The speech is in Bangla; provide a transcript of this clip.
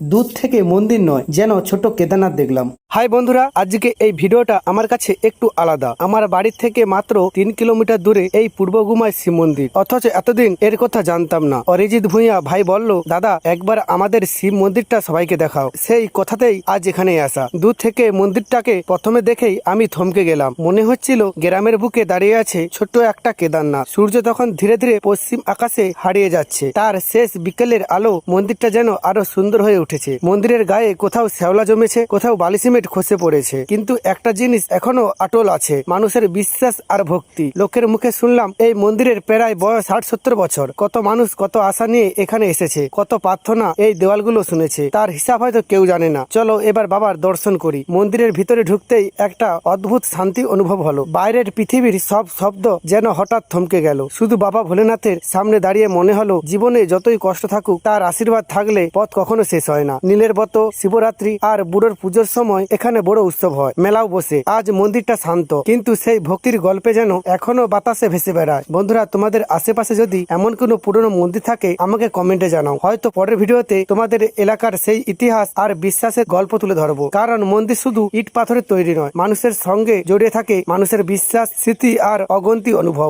দূর থেকে মন্দির নয়, যেন ছোট কেদারনাথ দেখলাম। হাই বন্ধুরা, আজকে এই ভিডিওটা আমার কাছে একটু আলাদা। আমার বাড়ি থেকে মাত্র 3 কিলোমিটার দূরে এই পূর্বগুমায় শিব মন্দির, অথচ এতদিন এর কথা জানতাম না। অরিজিৎ ভূঁইয়া ভাই বলল, দাদা একবার আমাদের শিব মন্দিরটা সবাইকে দেখাও। সেই কথাতেই আজ এখানে আসা। দূর থেকে মন্দিরটাকে প্রথমে দেখেই আমি থমকে গেলাম। মনে হচ্ছিল গ্রামের বুকে দাঁড়িয়ে আছে ছোট্ট একটা কেদারনাথ। সূর্য তখন ধীরে ধীরে পশ্চিম আকাশে হারিয়ে যাচ্ছে। তার শেষ বিকেলের আলো মন্দিরটা যেন আরো সুন্দর হয়ে উঠেছে। মন্দিরের গায়ে কোথাও শ্যাওলা জমেছে, কোথাও বালি সিমেন্ট খসে পড়েছে, কিন্তু একটা জিনিস এখনো অটল আছে, মানুষের বিশ্বাস আর ভক্তি। লোকের মুখে শুনলাম এই মন্দিরের প্রায় বয়স 60-70 বছর। কত মানুষ কত আশা নিয়ে এখানে এসেছে, কত প্রার্থনা এই দেওয়ালগুলো শুনেছে, তার হিসাব হয়তো কেউ জানে না। চলো এবার বাবার দর্শন করি। মন্দিরের ভিতরে ঢুকতেই একটা অদ্ভুত শান্তি অনুভব হলো। বাইরের পৃথিবীর সব শব্দ যেন হঠাৎ থমকে গেল। শুধু বাবা ভোলেনাথের সামনে দাঁড়িয়ে মনে হলো জীবনে যতই কষ্ট থাকুক, তার আশীর্বাদ থাকলে পথ কখনো শেষ হয় না। নীলের ব্রত, শিবরাত্রি আর বুড়োর পুজোর সময় এখানে বড় উৎসব হয়, মেলাও বসে। আজ মন্দিরটা শান্ত, কিন্তু সেই ভক্তির গল্পে যেন এখনো বাতাসে ভেসে বেড়ায়। বন্ধুরা, তোমাদের আশেপাশে যদি এমন কোনো পুরনো মন্দির থাকে আমাকে কমেন্টে জানাও। হয়তো পরের ভিডিওতে তোমাদের এলাকার সেই ইতিহাস আর বিশ্বাসের গল্প তুলে ধরবো। কারণ মন্দির শুধু ইট পাথরের তৈরি নয়, মানুষের সঙ্গে জড়িয়ে থাকে মানুষের বিশ্বাস, স্মৃতি আর অগন্তি অনুভব।